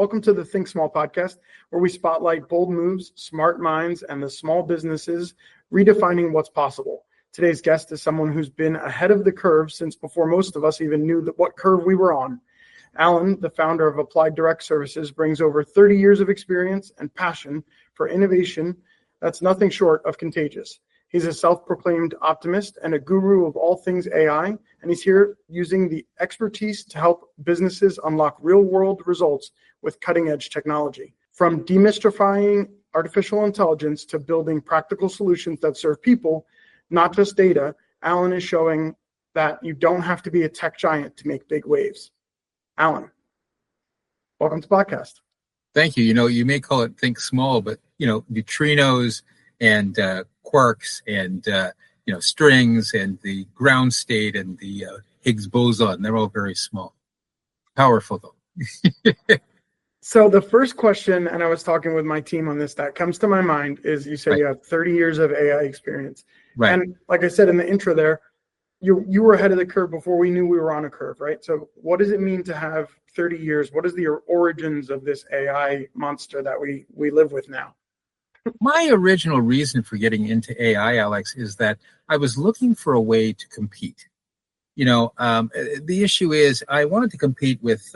Welcome to the Think Small podcast, where we spotlight bold moves, smart minds, and the small businesses redefining what's possible. Today's guest is someone who's been ahead of the curve since before most of us even knew what curve we were on. Alan, the founder of Applied Direct Services, brings over 30 years of experience and passion for innovation that's nothing short of contagious. He's a self-proclaimed optimist and a guru of all things AI, and he's here using the expertise to help businesses unlock real-world results with cutting-edge technology. From demystifying artificial intelligence to building practical solutions that serve people, not just data, Alan is showing that you don't have to be a tech giant to make big waves. Alan, welcome to the podcast. Thank you. You may call it Think Small, but, neutrinos and quarks and, strings and the ground state and the Higgs boson, they're all very small. Powerful, though. So the first question, and I was talking with my team on this, that comes to my mind is you say Right. You have 30 years of AI experience. Right. And like I said in the intro there, you were ahead of the curve before we knew we were on a curve, right? So what does it mean to have 30 years? What is the origins of this AI monster that we live with now? My original reason for getting into AI, Alex, is that I was looking for a way to compete. The issue is I wanted to compete with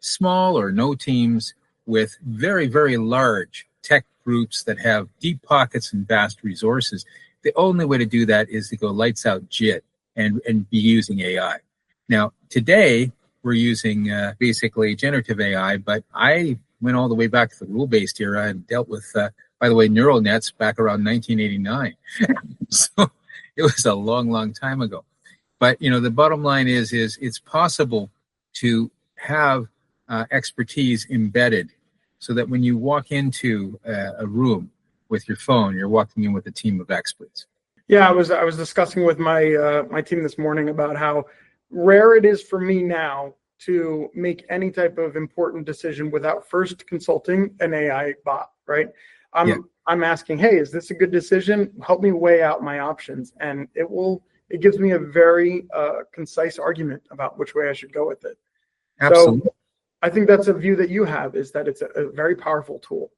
small or no teams with very, very large tech groups that have deep pockets and vast resources. The only way to do that is to go lights out JIT and be using AI. Now, today, we're using basically generative AI, but I went all the way back to the rule-based era and dealt with, by the way, neural nets back around 1989. So it was a long, long time ago. But, the bottom line is it's possible to have expertise embedded so that when you walk into a room with your phone, you're walking in with a team of experts. Yeah, I was discussing with my team this morning about how rare it is for me now to make any type of important decision without first consulting an AI bot, right? I'm asking, hey, is this a good decision? Help me weigh out my options. And it gives me a very concise argument about which way I should go with it. Absolutely. So I think that's a view that you have, is that it's a very powerful tool.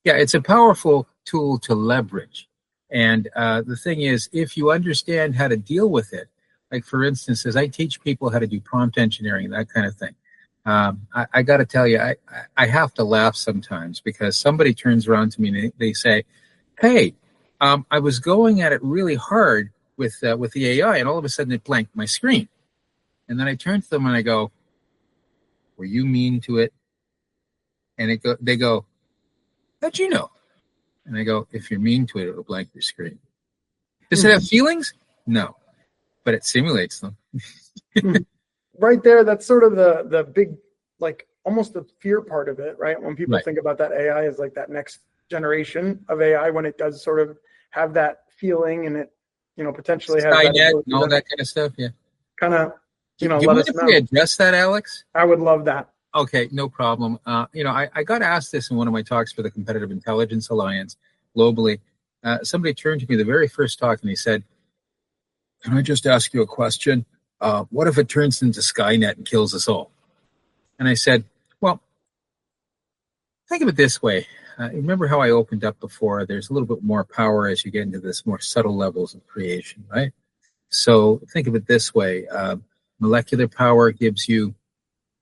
Yeah, it's a powerful tool to leverage. And the thing is, if you understand how to deal with it, like for instance, as I teach people how to do prompt engineering, that kind of thing, I got to tell you, I have to laugh sometimes because somebody turns around to me and they say, hey, I was going at it really hard with the AI, and all of a sudden it blanked my screen. And then I turn to them and I go, were you mean to it? And they go, how'd you know? And I go, if you're mean to it, it'll blank your screen. Does it have feelings? No, but it simulates them. Right there, that's sort of the big, like almost the fear part of it, right? When people Right. think about that AI as like that next generation of AI, when it does sort of have that feeling and it, potentially has that Skynet and all that kind of stuff, yeah. kind of, Do you let mind us if know. we address that, Alex? I would love that. Okay, no problem. I got asked this in one of my talks for the Competitive Intelligence Alliance globally. Somebody turned to me the very first talk and he said, can I just ask you a question? What if it turns into Skynet and kills us all? And I said, well, think of it this way. Remember how I opened up before? There's a little bit more power as you get into this more subtle levels of creation, right? So think of it this way. Molecular power gives you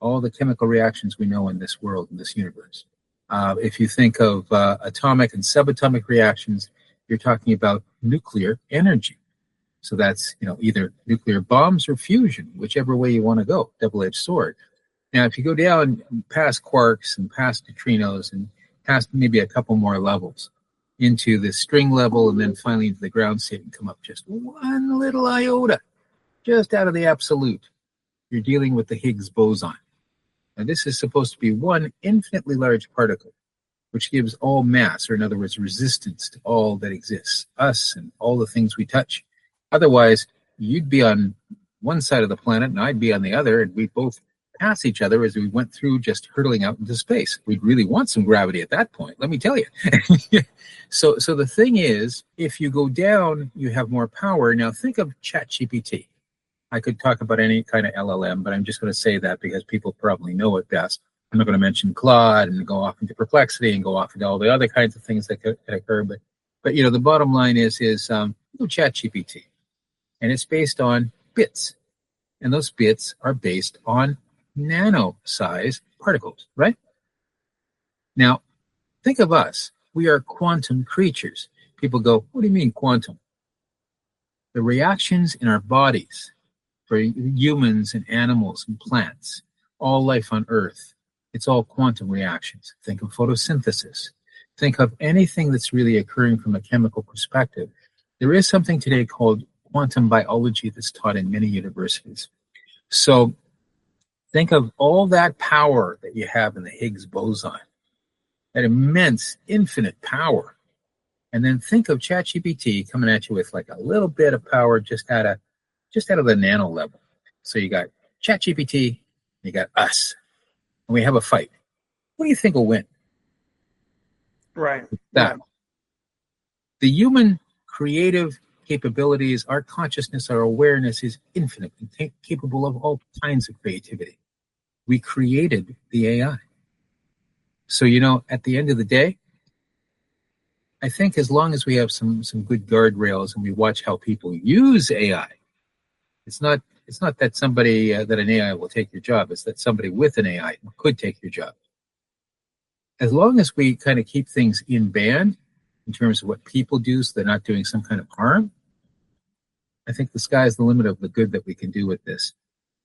all the chemical reactions we know in this world, in this universe. If you think of atomic and subatomic reactions, you're talking about nuclear energy. So that's, either nuclear bombs or fusion, whichever way you want to go, double-edged sword. Now, if you go down past quarks and past neutrinos and past maybe a couple more levels into the string level and then finally into the ground state and come up just one little iota, just out of the absolute, you're dealing with the Higgs boson. Now, this is supposed to be one infinitely large particle, which gives all mass, or in other words, resistance to all that exists, us and all the things we touch. Otherwise, you'd be on one side of the planet and I'd be on the other, and we'd both pass each other as we went through just hurtling out into space. We'd really want some gravity at that point, let me tell you. So the thing is, if you go down, you have more power. Now, think of ChatGPT. I could talk about any kind of LLM, but I'm just going to say that because people probably know it best. I'm not going to mention Claude and go off into Perplexity and go off into all the other kinds of things that could occur. But the bottom line is ChatGPT, and it's based on bits, and those bits are based on nano-size particles, right? Now, think of us. We are quantum creatures. People go, what do you mean quantum? The reactions in our bodies for humans and animals and plants, all life on Earth, it's all quantum reactions. Think of photosynthesis. Think of anything that's really occurring from a chemical perspective. There is something today called quantum biology that's taught in many universities. So think of all that power that you have in the Higgs boson, that immense, infinite power. And then think of ChatGPT coming at you with like a little bit of power just out of the nano level. So you got ChatGPT, you got us, and we have a fight. What do you think will win? Right. That. Yeah. The human creative capabilities, our consciousness, our awareness is infinite and capable of all kinds of creativity. We created the AI. So, at the end of the day, I think as long as we have some good guardrails and we watch how people use AI, it's not that somebody that an AI will take your job. It's that somebody with an AI could take your job. As long as we kind of keep things in band in terms of what people do, so they're not doing some kind of harm, I think the sky's the limit of the good that we can do with this.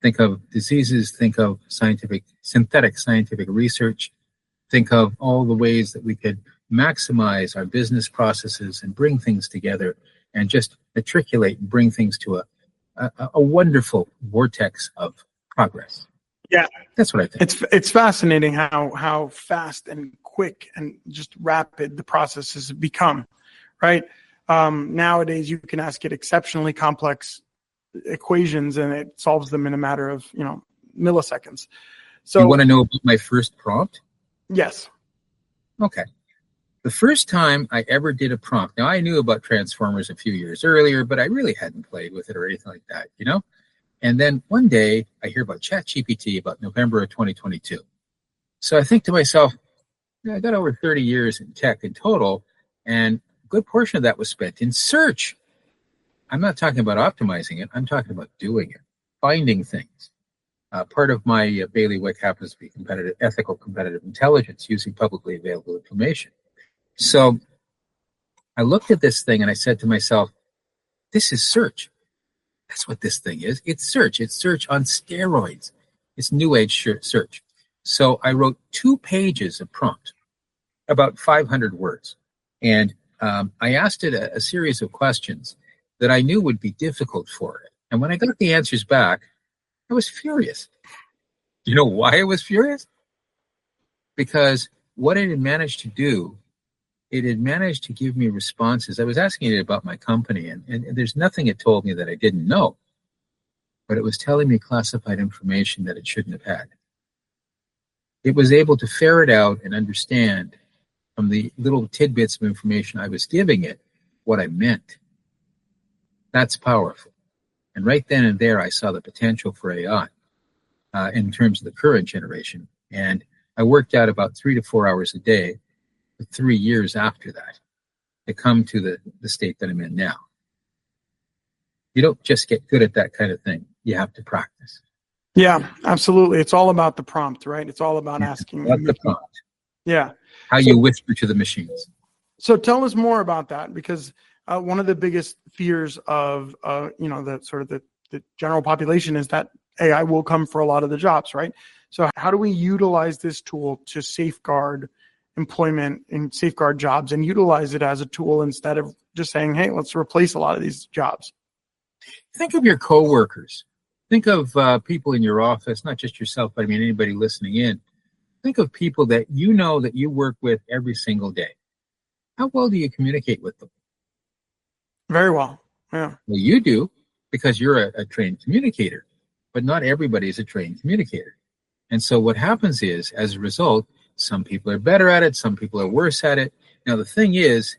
Think of diseases. Think of synthetic scientific research. Think of all the ways that we could maximize our business processes and bring things together and just matriculate and bring things to a wonderful vortex of progress. Yeah, that's what I think. It's fascinating how fast and quick and just rapid the processes have become, right? Nowadays, you can ask it exceptionally complex equations and it solves them in a matter of milliseconds. So you want to know about my first prompt? Yes. Okay. The first time I ever did a prompt, now I knew about Transformers a few years earlier, but I really hadn't played with it or anything like that, And then one day I hear about ChatGPT about November of 2022. So I think to myself, I got over 30 years in tech in total, and a good portion of that was spent in search. I'm not talking about optimizing it. I'm talking about doing it, finding things. Part of my bailiwick happens to be ethical competitive intelligence using publicly available information. So I looked at this thing and I said to myself, this is search. That's what this thing is. It's search. It's search on steroids. It's new age search. So I wrote 2 pages of prompt, about 500 words. And I asked it a series of questions that I knew would be difficult for it. And when I got the answers back, I was furious. You know why I was furious? Because what it had managed to do, it had managed to give me responses. I was asking it about my company, and there's nothing it told me that I didn't know. But it was telling me classified information that it shouldn't have had. It was able to ferret out and understand from the little tidbits of information I was giving it what I meant. That's powerful. And right then and there, I saw the potential for AI in terms of the current generation. And I worked out about 3 to 4 hours a day for 3 years after that to come to the state that I'm in now. You don't just get good at that kind of thing. You have to practice. Yeah, absolutely. It's all about the prompt, right? It's all about asking. The prompt. Yeah. How you whisper to the machines. So tell us more about that, because one of the biggest fears of the general population is that AI will come for a lot of the jobs, right? So how do we utilize this tool to safeguard employment and safeguard jobs and utilize it as a tool instead of just saying, hey, let's replace a lot of these jobs? Think of your coworkers. Think of people in your office, not just yourself, but I mean anybody listening in. Think of people that you know that you work with every single day. How well do you communicate with them? Very well. Yeah. Well, you do, because you're a trained communicator, but not everybody is a trained communicator. And so what happens is, as a result, some people are better at it, some people are worse at it. Now, the thing is,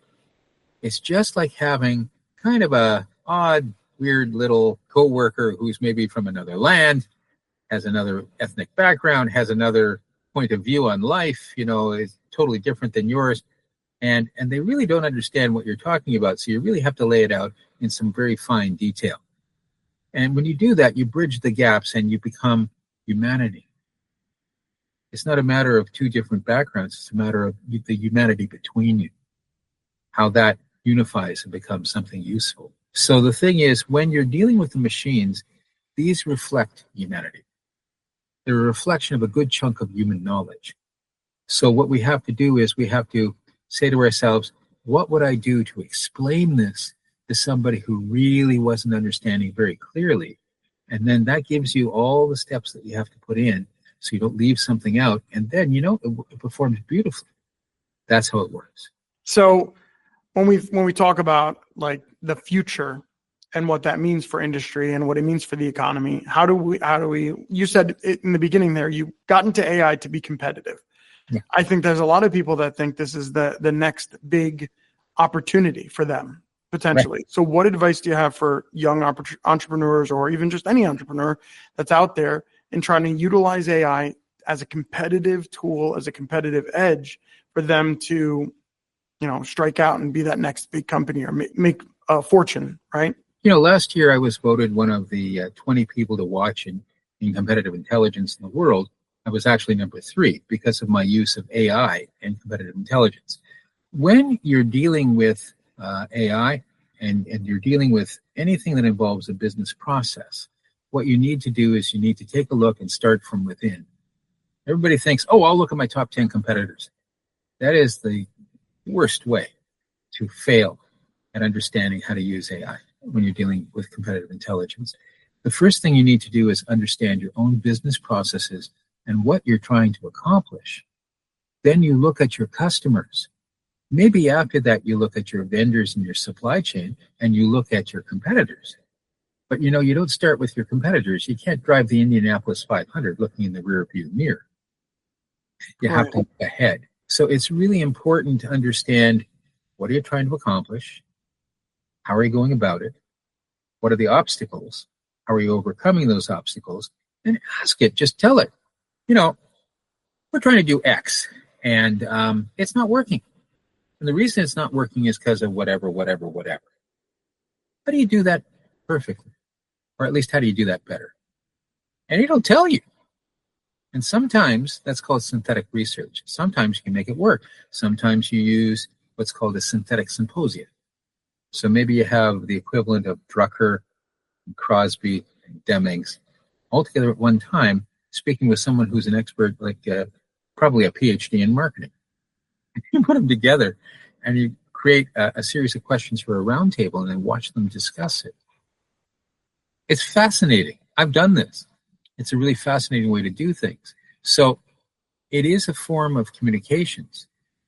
it's just like having kind of a odd, weird little coworker who's maybe from another land, has another ethnic background, has another point of view on life, is totally different than yours. And they really don't understand what you're talking about. So you really have to lay it out in some very fine detail. And when you do that, you bridge the gaps and you become humanity. It's not a matter of two different backgrounds. It's a matter of the humanity between you, how that unifies and becomes something useful. So the thing is, when you're dealing with the machines, these reflect humanity. They're a reflection of a good chunk of human knowledge. So what we have to do is we have to say to ourselves, what would I do to explain this to somebody who really wasn't understanding very clearly? And then that gives you all the steps that you have to put in so you don't leave something out. And then, it performs beautifully. That's how it works. So when we talk about like the future and what that means for industry and what it means for the economy, how do we, you said it in the beginning there, you got into AI to be competitive. Yeah. I think there's a lot of people that think this is the next big opportunity for them, potentially. Right. So what advice do you have for young entrepreneurs, or even just any entrepreneur that's out there in trying to utilize AI as a competitive tool, as a competitive edge for them to, strike out and be that next big company or make a fortune, right? Last year I was voted one of the 20 people to watch in competitive intelligence in the world. I was actually number 3 because of my use of AI and competitive intelligence. When you're dealing with AI and you're dealing with anything that involves a business process, what you need to do is you need to take a look and start from within. Everybody thinks, I'll look at my top 10 competitors. That is the worst way to fail at understanding how to use AI when you're dealing with competitive intelligence. The first thing you need to do is understand your own business processes and what you're trying to accomplish. Then you look at your customers. Maybe after that, you look at your vendors and your supply chain, and you look at your competitors. But you don't start with your competitors. You can't drive the Indianapolis 500 looking in the rearview mirror. You have to look ahead. So it's really important to understand, what are you trying to accomplish? How are you going about it? What are the obstacles? How are you overcoming those obstacles? And ask it, just tell it, we're trying to do X, and it's not working. And the reason it's not working is because of whatever. How do you do that perfectly? Or at least, how do you do that better? And it'll tell you. And sometimes that's called synthetic research. Sometimes you can make it work. Sometimes you use what's called a synthetic symposium. So maybe you have the equivalent of Drucker, and Crosby, and Demings all together at one time, speaking with someone who's an expert, like probably a PhD in marketing. You put them together and you create a series of questions for a roundtable and then watch them discuss it. It's fascinating. I've done this. It's a really fascinating way to do things. So it is a form of communications,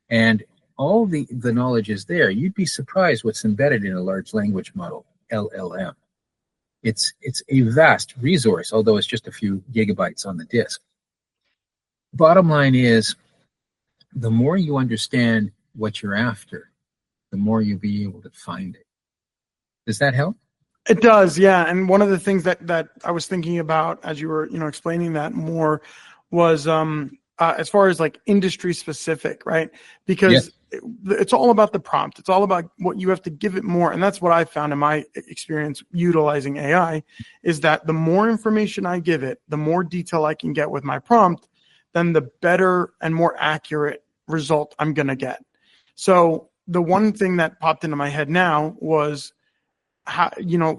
and all the knowledge is there. You'd be surprised what's embedded in a large language model, LLM. It's a vast resource, although it's just a few gigabytes on the disk. Bottom line is, the more you understand what you're after, the more you'll be able to find it. Does that help? It does, yeah. And one of the things that I was thinking about as you were, explaining that more was as far as like industry specific, right? Because it's all about the prompt. It's all about what you have to give it more. And that's what I found in my experience utilizing AI, is that the more information I give it, the more detail I can get with my prompt, then the better and more accurate result I'm going to get. So the one thing that popped into my head now was, how,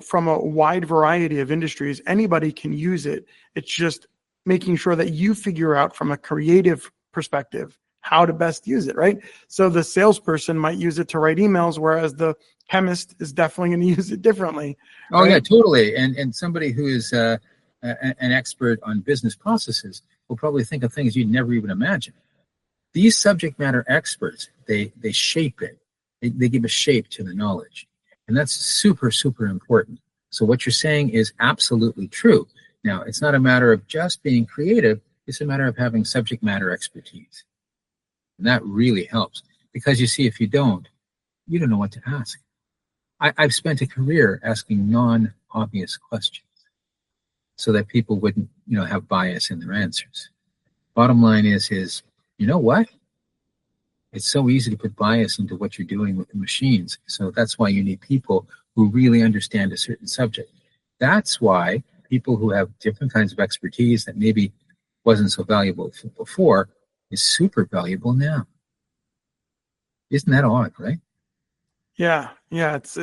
from a wide variety of industries, anybody can use it. It's just making sure that you figure out from a creative perspective how to best use it, right? So the salesperson might use it to write emails, whereas the chemist is definitely going to use it differently. Oh, right? Yeah, totally. And somebody who is an expert on business processes will probably think of things you'd never even imagine. These subject matter experts, they shape it. They give a shape to the knowledge. And that's super, super important. So what you're saying is absolutely true. Now, it's not a matter of just being creative. It's a matter of having subject matter expertise. And that really helps. Because you see, if you don't know what to ask. I've spent a career asking non-obvious questions so that people wouldn't, have bias in their answers. Bottom line is you know what? It's so easy to put bias into what you're doing with the machines. So that's why you need people who really understand a certain subject. That's why people who have different kinds of expertise that maybe wasn't so valuable before is super valuable now. Isn't that odd, right? Yeah. It's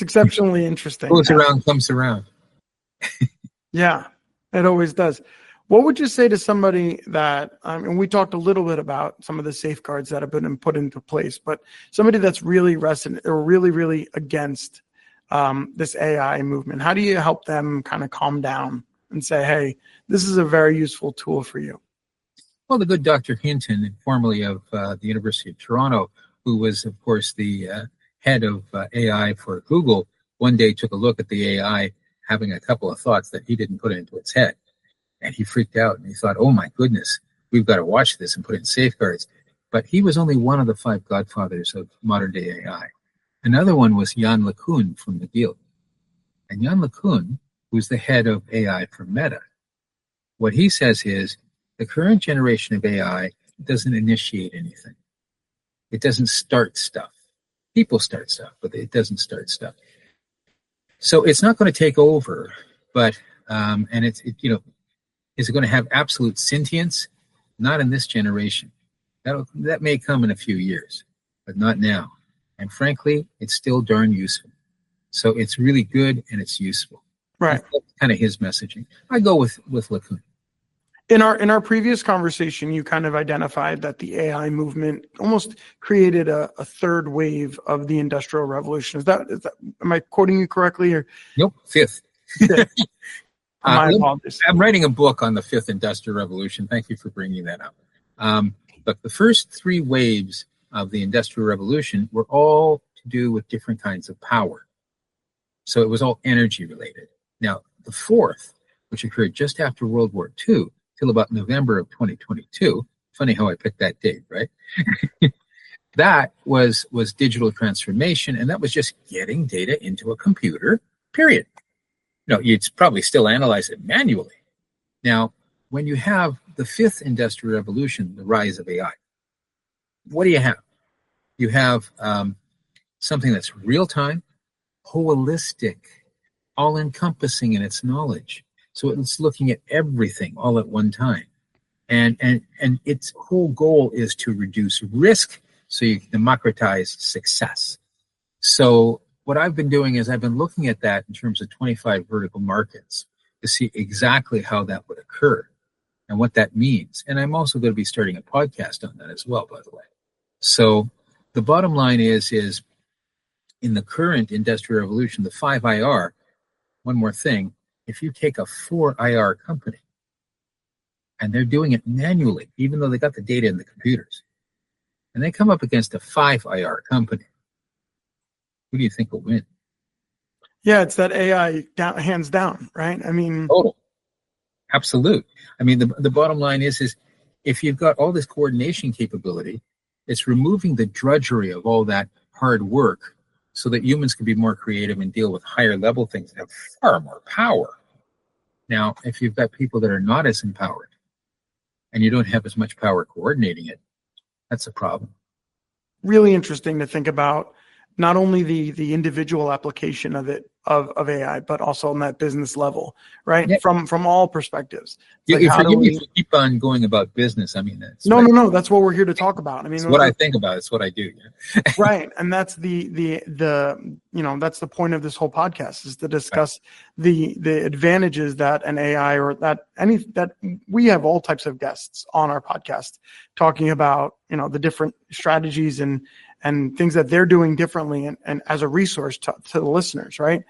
exceptionally interesting. Goes around, comes around. Yeah, it always does. What would you say to somebody that, and we talked a little bit about some of the safeguards that have been put into place, but somebody that's really resistant or really against this AI movement? How do you help them kind of calm down and say, hey, this is a very useful tool for you? Well, the good Dr. Hinton, formerly of the University of Toronto, who was, of course, the head of AI for Google, one day took a look at the AI having a couple of thoughts that he didn't put into its head. And he freaked out and he thought, oh my goodness, we've got to watch this and put in safeguards. But he was only one of the 5 godfathers of modern day AI. Another one was Yann LeCun from McGill. And Yann LeCun, who's the head of AI for Meta, what he says is the current generation of AI doesn't initiate anything. It doesn't start stuff. People start stuff, but it doesn't start stuff. So it's not going to take over, but is it going to have absolute sentience? Not in this generation. That may come in a few years, but not now. And frankly, it's still darn useful. So it's really good and it's useful. Right. That's kind of his messaging. I go with LeCun. In our previous conversation, you kind of identified that the AI movement almost created a third wave of the Industrial Revolution. Is that am I quoting you correctly? Or? Nope, fifth. My apologies. I'm writing a book on the 5th Industrial Revolution. Thank you for bringing that up. But the first 3 waves of the Industrial Revolution were all to do with different kinds of power. So it was all energy related. Now, the 4th, which occurred just after World War II, till about November of 2022, funny how I picked that date, right? That was digital transformation, and that was just getting data into a computer, period. You'd probably still analyze it manually. Now, when you have the 5th Industrial Revolution, the rise of AI, what do you have? You have something that's real-time, holistic, all-encompassing in its knowledge. So it's looking at everything all at one time. And its whole goal is to reduce risk so you can democratize success. So what I've been doing is I've been looking at that in terms of 25 vertical markets to see exactly how that would occur and what that means. And I'm also going to be starting a podcast on that as well, by the way. So the bottom line is in the current Industrial Revolution, the 5 IR, one more thing, if you take a 4 IR company and they're doing it manually, even though they got the data in the computers, and they come up against a 5 IR company, who do you think will win? Yeah, it's that AI hands down, right? I mean, total, absolute. I mean, the bottom line is if you've got all this coordination capability, it's removing the drudgery of all that hard work so that humans can be more creative and deal with higher level things that have far more power. Now, if you've got people that are not as empowered and you don't have as much power coordinating it, that's a problem. Really interesting to think about not only the individual application of it of AI, but also on that business level, right? Yep. From all perspectives. Forgive me if you keep on going about business. I mean, that's no. That's what we're here to talk about. I mean, it's what I think about. It's what I do. Yeah. Right, and that's the that's the point of this whole podcast is to discuss the advantages that an AI or that we have all types of guests on our podcast talking about the different strategies and things that they're doing differently and as a resource to the listeners, right?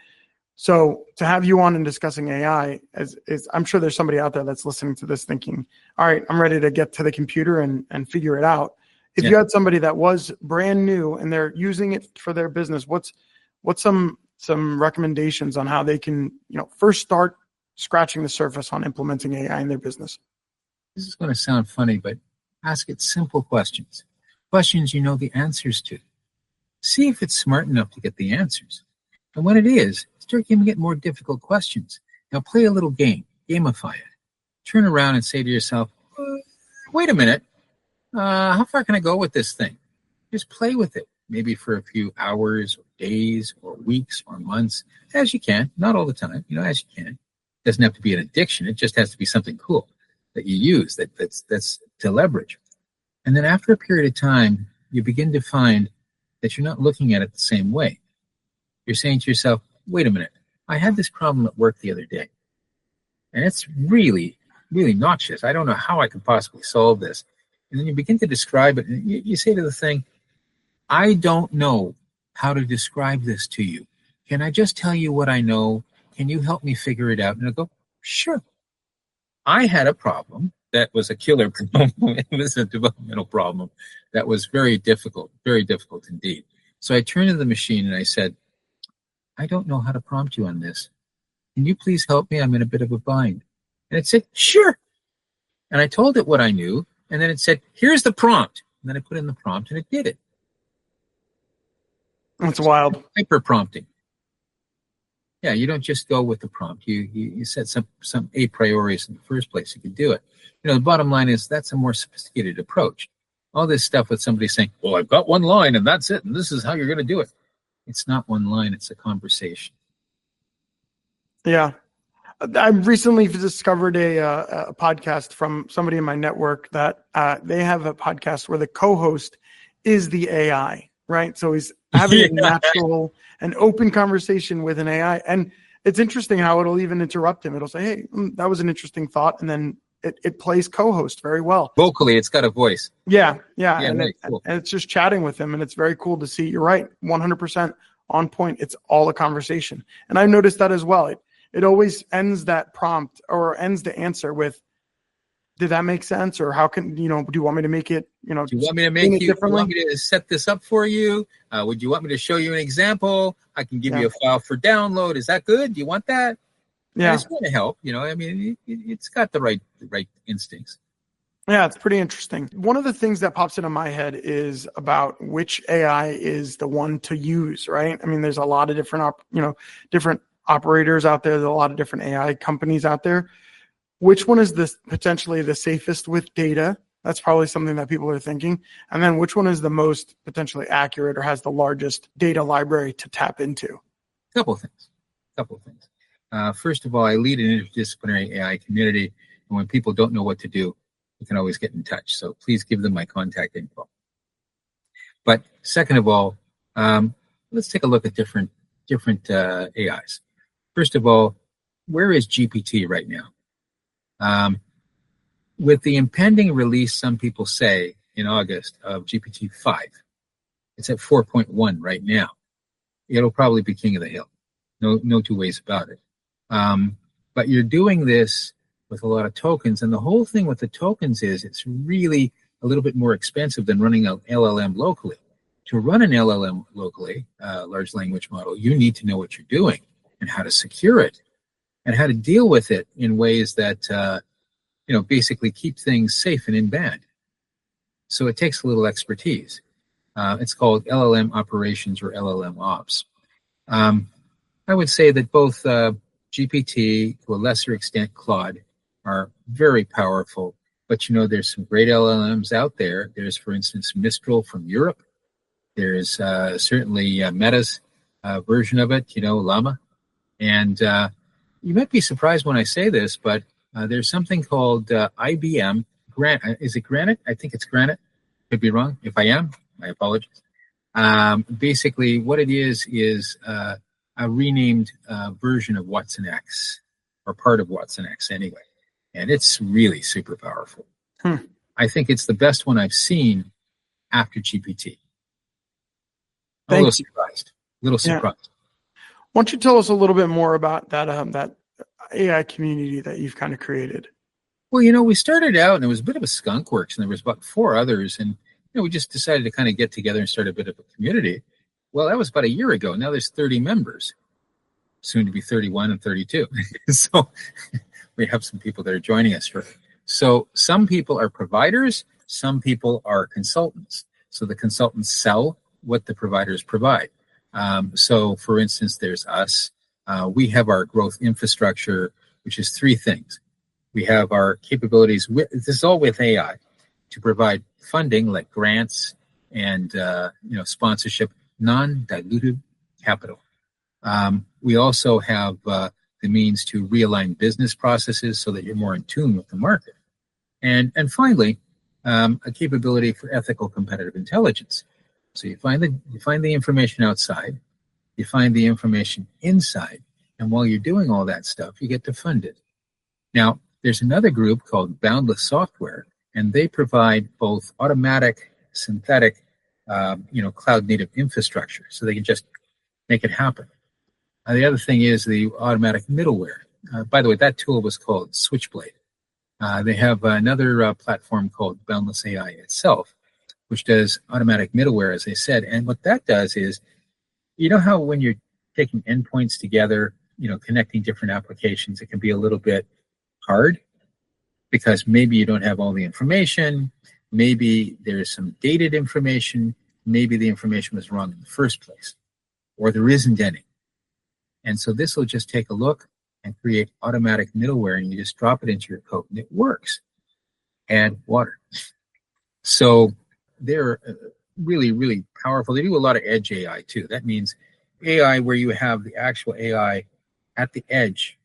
So to have you on and discussing AI is I'm sure there's somebody out there that's listening to this thinking, all right, I'm ready to get to the computer and figure it out. If you had somebody that was brand new and they're using it for their business, what's some recommendations on how they can, first start scratching the surface on implementing AI in their business? This is going to sound funny, but ask it simple questions. Questions you know the answers to. See if it's smart enough to get the answers. And when it is, start giving it more difficult questions. Now play a little game, gamify it. Turn around and say to yourself, wait a minute, how far can I go with this thing? Just play with it, maybe for a few hours or days or weeks or months, as you can, not all the time, as you can. It doesn't have to be an addiction. It just has to be something cool that you use that's to leverage. And then after a period of time, you begin to find that you're not looking at it the same way. You're saying to yourself, wait a minute, I had this problem at work the other day, and it's really, really noxious. I don't know how I could possibly solve this. And then you begin to describe it, and you say to the thing, I don't know how to describe this to you. Can I just tell you what I know? Can you help me figure it out? And I'll go, sure. I had a problem that was a killer problem. It was a developmental problem that was very difficult indeed. So I turned to the machine and I said, I don't know how to prompt you on this. Can you please help me? I'm in a bit of a bind. And it said, sure. And I told it what I knew. And then it said, here's the prompt. And then I put in the prompt and it did it. That's wild. Hyper prompting. Yeah, you don't just go with the prompt. You set some a prioris in the first place. You can do it. The bottom line is that's a more sophisticated approach. All this stuff with somebody saying, well, I've got one line and that's it. And this is how you're going to do it. It's not one line. It's a conversation. Yeah. I recently discovered a podcast from somebody in my network that they have a podcast where the co-host is the AI, right? So he's having a natural and open conversation with an AI. And it's interesting how it'll even interrupt him. It'll say, hey, that was an interesting thought. And then it plays co-host very well. Vocally, it's got a voice. Yeah. And, really cool. And it's just chatting with him. And it's very cool to see. You're right. 100% on point. It's all a conversation. And I've noticed that as well. It always ends that prompt or ends the answer with, did that make sense? Or how can, do you want me to make it, do you want me to make you, do you want me to set this up for you? Would you want me to show you an example? I can give you a file for download. Is that good? Do you want that? Yeah. It's going to help, it's got the right instincts. Yeah, it's pretty interesting. One of the things that pops into my head is about which AI is the one to use, right? I mean, there's a lot of different, different operators out there. There's a lot of different AI companies out there. Which one is potentially the safest with data? That's probably something that people are thinking. And then which one is the most potentially accurate or has the largest data library to tap into? Couple of things. First of all, I lead an interdisciplinary AI community. And when people don't know what to do, you can always get in touch. So please give them my contact info. But second of all, let's take a look at different AIs. First of all, where is GPT right now? With the impending release, some people say in August of GPT-5, it's at 4.1 right now. It'll probably be king of the hill. No two ways about it. But you're doing this with a lot of tokens, and the whole thing with the tokens is it's really a little bit more expensive than running an LLM locally. To run an LLM locally, large language model, you need to know what you're doing and how to secure it and how to deal with it in ways that basically keep things safe and in band. So it takes a little expertise. It's called LLM operations or LLM ops. I would say that both GPT, to a lesser extent Claude, are very powerful. But there's some great LLMs out there. There's, for instance, Mistral from Europe. There's certainly Meta's version of it, Llama. And you might be surprised when I say this, but there's something called IBM Granite. Is it Granite? I think it's Granite. Could be wrong. If I am, I apologize. Basically, what it is a renamed version of Watson X, or part of Watson X anyway. And it's really super powerful. I think it's the best one I've seen after GPT. A little surprised. Yeah. Why don't you tell us a little bit more about that AI community that you've kind of created? Well, we started out and it was a bit of a skunk works, and there was about 4 others, and we just decided to kind of get together and start a bit of a community. Well, that was about a year ago. Now there's 30 members, soon to be 31 and 32. So we have some people that are joining us. So some people are providers, some people are consultants. So the consultants sell what the providers provide. So, for instance, there's us. We have our growth infrastructure, which is 3 things. We have our capabilities. This is all with AI. to provide funding like grants and sponsorship, non-dilutive capital. We also have the means to realign business processes so that you're more in tune with the market. And finally, a capability for ethical competitive intelligence. So you find the information outside, you find the information inside, and while you're doing all that stuff, you get to fund it. Now, there's another group called Boundless Software, and they provide both automatic, synthetic, cloud-native infrastructure, so they can just make it happen. The other thing is the automatic middleware. By the way, that tool was called Switchblade. They have another platform called Boundless AI itself, which does automatic middleware, as I said. And what that does is, you know how when you're taking endpoints together, connecting different applications, it can be a little bit hard because maybe you don't have all the information, maybe there's some dated information, maybe the information was wrong in the first place, or there isn't any. And so this will just take a look and create automatic middleware, and you just drop it into your code, and it works. Add water. So they're really, really powerful. They do a lot of edge AI too. That means AI where you have the actual AI at the edge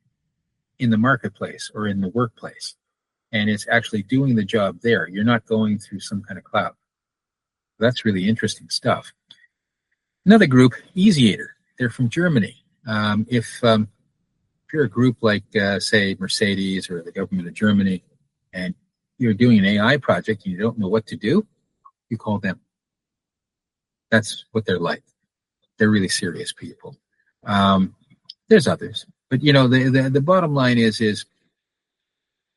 in the marketplace or in the workplace, and it's actually doing the job there. You're not going through some kind of cloud. That's really interesting stuff. Another group, Easyator. They're from Germany. If you're a group like, say, Mercedes or the government of Germany, and you're doing an AI project and you don't know what to do, you call them. That's what they're like. They're really serious people. There's others. But, the bottom line is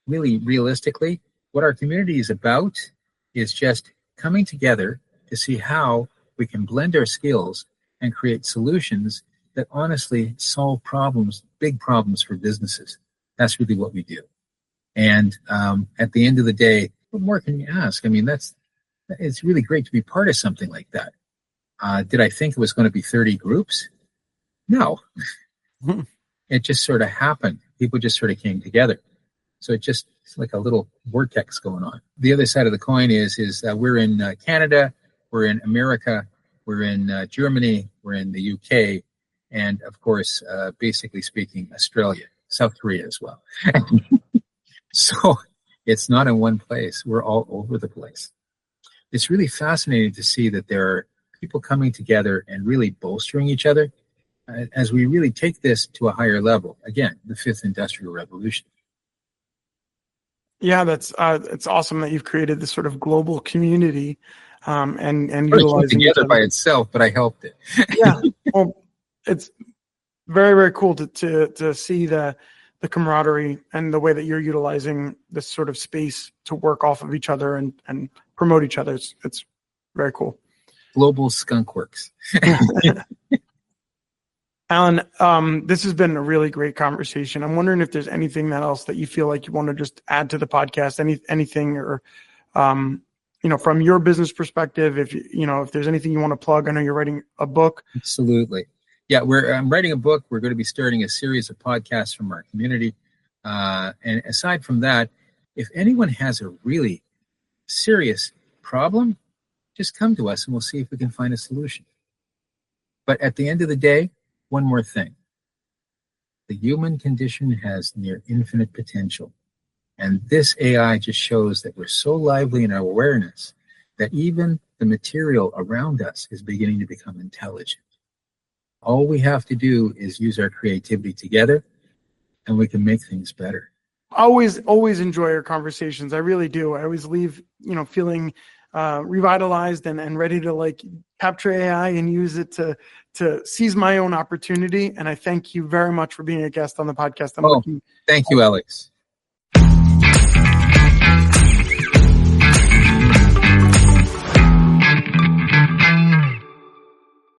really realistically, what our community is about is just coming together to see how we can blend our skills and create solutions that honestly solve problems, big problems for businesses. That's really what we do. And at the end of the day, what more can you ask? I mean, it's really great to be part of something like that. Did I think it was going to be 30 groups? No. It just sort of happened. People just sort of came together. So it's like a little vortex going on. The other side of the coin is that we're in Canada, we're in America, we're in Germany, we're in the UK, and of course, basically speaking, Australia, South Korea as well. So it's not in one place. We're all over the place. It's really fascinating to see that there are people coming together and really bolstering each other as we really take this to a higher level. Again, the fifth industrial revolution. Yeah, it's awesome that you've created this sort of global community and utilizing together by itself, but I helped it. Yeah, well, it's very, very cool to see the camaraderie and the way that you're utilizing this sort of space to work off of each other and promote each other. It's very cool. Global skunk works. Alan, this has been a really great conversation. I'm wondering if there's anything else that you feel like you want to just add to the podcast, anything or, from your business perspective, if there's anything you want to plug. I know you're writing a book. Absolutely. Yeah, I'm writing a book. We're going to be starting a series of podcasts from our community. And aside from that, if anyone has a really serious problem, just come to us and we'll see if we can find a solution. But at the end of the day, one more thing. The human condition has near infinite potential. And this AI just shows that we're so lively in our awareness that even the material around us is beginning to become intelligent. All we have to do is use our creativity together, and we can make things better. Always enjoy our conversations. I really do. I always leave, feeling revitalized and ready to capture AI and use it to seize my own opportunity. And I thank you very much for being a guest on the podcast. Thank you, Alex.